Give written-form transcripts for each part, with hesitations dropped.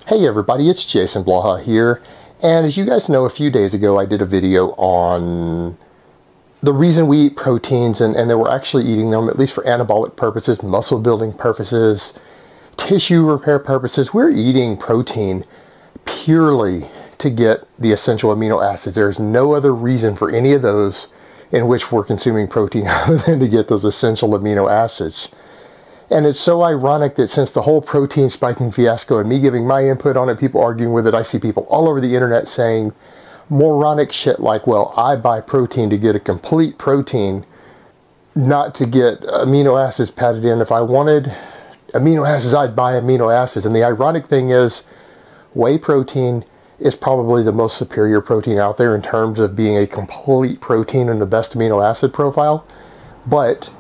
Hey everybody, it's Jason Blaha here, and as you guys know, a few days ago I did a video on the reason we eat proteins and that we're actually eating them, at least for anabolic purposes, muscle building purposes, tissue repair purposes. We're eating protein purely to get the essential amino acids. There's no other reason for any of those in which we're consuming protein other than to get those essential amino acids. And it's so ironic that since the whole protein spiking fiasco and me giving my input on it, people arguing with it, I see people all over the internet saying moronic shit like, well, I buy protein to get a complete protein, not to get amino acids padded in. If I wanted amino acids, I'd buy amino acids. And the ironic thing is, whey protein is probably the most superior protein out there in terms of being a complete protein and the best amino acid profile. But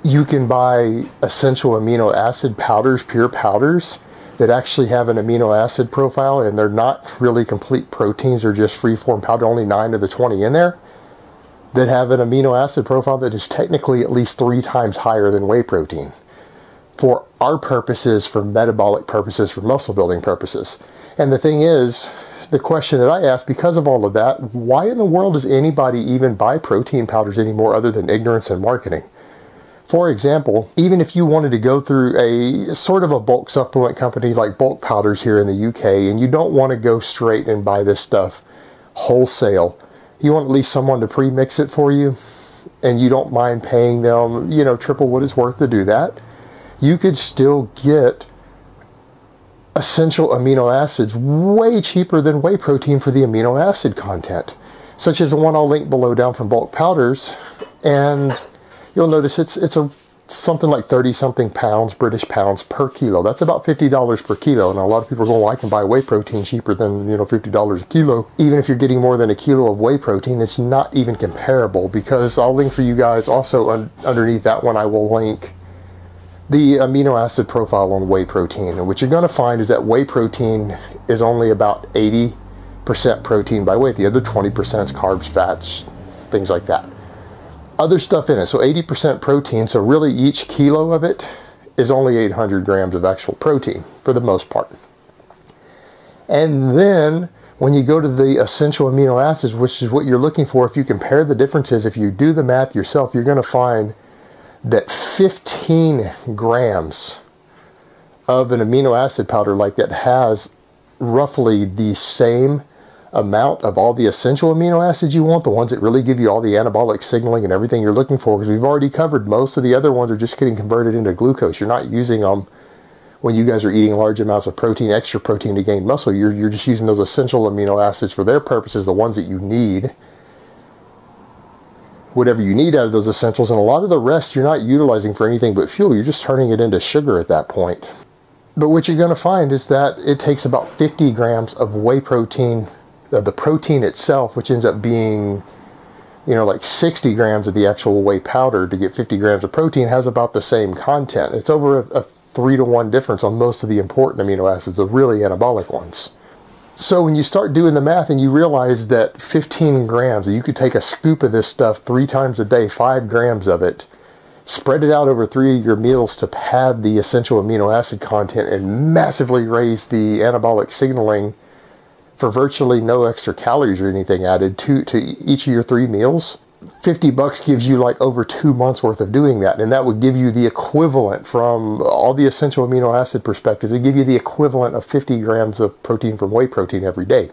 you can buy essential amino acid powders, pure powders, that actually have an amino acid profile, and they're not really complete proteins. They're just free-form powder, only 9 of the 20 in there, that have an amino acid profile that is technically at least 3 times higher than whey protein. For our purposes, for metabolic purposes, for muscle building purposes. And the thing is, the question that I ask, because of all of that, why in the world does anybody even buy protein powders anymore other than ignorance and marketing? For example, even if you wanted to go through a sort of a bulk supplement company like Bulk Powders here in the UK, and you don't want to go straight and buy this stuff wholesale, you want at least someone to pre-mix it for you, and you don't mind paying them, triple what it's worth to do that, you could still get essential amino acids way cheaper than whey protein for the amino acid content, such as the one I'll link below down from Bulk Powders. And you'll notice it's something like 30-something pounds, British pounds per kilo. That's about $50 per kilo. And a lot of people are going, well, I can buy whey protein cheaper than, $50 a kilo. Even if you're getting more than a kilo of whey protein, it's not even comparable, because I'll link for you guys also underneath that one. I will link the amino acid profile on whey protein. And what you're going to find is that whey protein is only about 80% protein by weight. The other 20% is carbs, fats, things like that. Other stuff in it, so 80% protein, so really each kilo of it is only 800 grams of actual protein for the most part. And then when you go to the essential amino acids, which is what you're looking for, if you compare the differences, if you do the math yourself, you're going to find that 15 grams of an amino acid powder like that has roughly the same amount of all the essential amino acids you want, the ones that really give you all the anabolic signaling and everything you're looking for, because we've already covered most of the other ones are just getting converted into glucose. You're not using them when you guys are eating large amounts of protein, extra protein to gain muscle. You're just using those essential amino acids for their purposes, the ones that you need, whatever you need out of those essentials, and a lot of the rest you're not utilizing for anything but fuel. You're just turning it into sugar at that point. But what you're going to find is that it takes about 50 grams of whey protein, the protein itself, which ends up being, like 60 grams of the actual whey powder to get 50 grams of protein, has about the same content. It's over a 3-to-1 difference on most of the important amino acids, the really anabolic ones. So when you start doing the math and you realize that 15 grams, you could take a scoop of this stuff 3 times a day, 5 grams of it, spread it out over 3 of your meals to pad the essential amino acid content and massively raise the anabolic signaling for virtually no extra calories or anything added to each of your 3 meals. $50 gives you like over 2 months worth of doing that. And that would give you the equivalent, from all the essential amino acid perspectives, it'd give you the equivalent of 50 grams of protein from whey protein every day.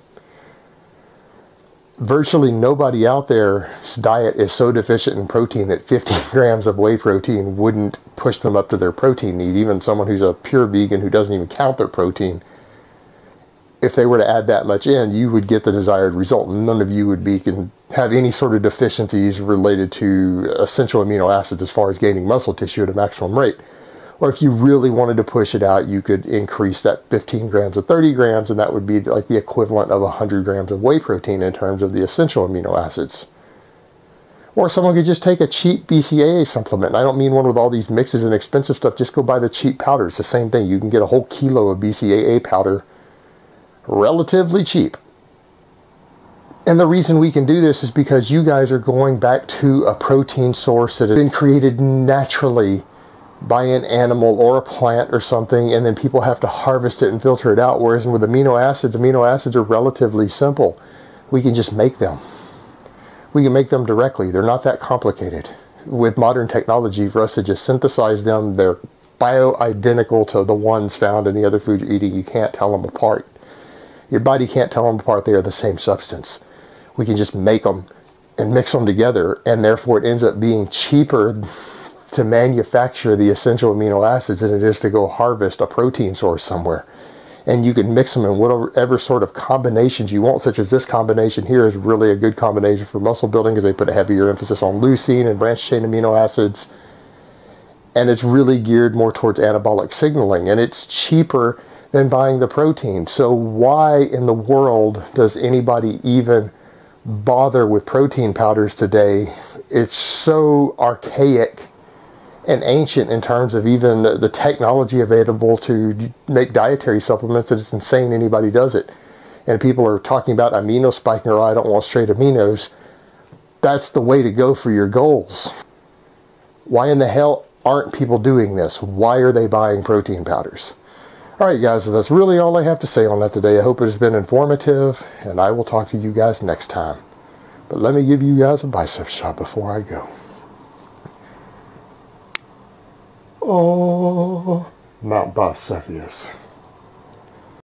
Virtually nobody out there's diet is so deficient in protein that 50 grams of whey protein wouldn't push them up to their protein need. Even someone who's a pure vegan who doesn't even count their protein, if they were to add that much in, you would get the desired result. None of you can have any sort of deficiencies related to essential amino acids as far as gaining muscle tissue at a maximum rate. Or if you really wanted to push it out, you could increase that 15 grams to 30 grams, and that would be like the equivalent of 100 grams of whey protein in terms of the essential amino acids. Or someone could just take a cheap BCAA supplement. And I don't mean one with all these mixes and expensive stuff. Just go buy the cheap powder. It's the same thing. You can get a whole kilo of BCAA powder relatively cheap. And the reason we can do this is because you guys are going back to a protein source that has been created naturally by an animal or a plant or something, and then people have to harvest it and filter it out. Whereas with amino acids are relatively simple. We can just make them. We can make them directly. They're not that complicated. With modern technology, for us to just synthesize them, they're bio-identical to the ones found in the other food you're eating. You can't tell them apart. Your body can't tell them apart. They are the same substance. We can just make them and mix them together, and therefore it ends up being cheaper to manufacture the essential amino acids than it is to go harvest a protein source somewhere. And you can mix them in whatever sort of combinations you want, such as this combination here is really a good combination for muscle building because they put a heavier emphasis on leucine and branched chain amino acids. And it's really geared more towards anabolic signaling, and it's cheaper than buying the protein. So why in the world does anybody even bother with protein powders today? It's so archaic and ancient in terms of even the technology available to make dietary supplements that it's insane anybody does it. And people are talking about amino spiking, or I don't want straight aminos. That's the way to go for your goals. Why in the hell aren't people doing this? Why are they buying protein powders? Alright guys, so that's really all I have to say on that today. I hope it has been informative, and I will talk to you guys next time. But let me give you guys a bicep shot before I go. Oh, Mount Vesuvius.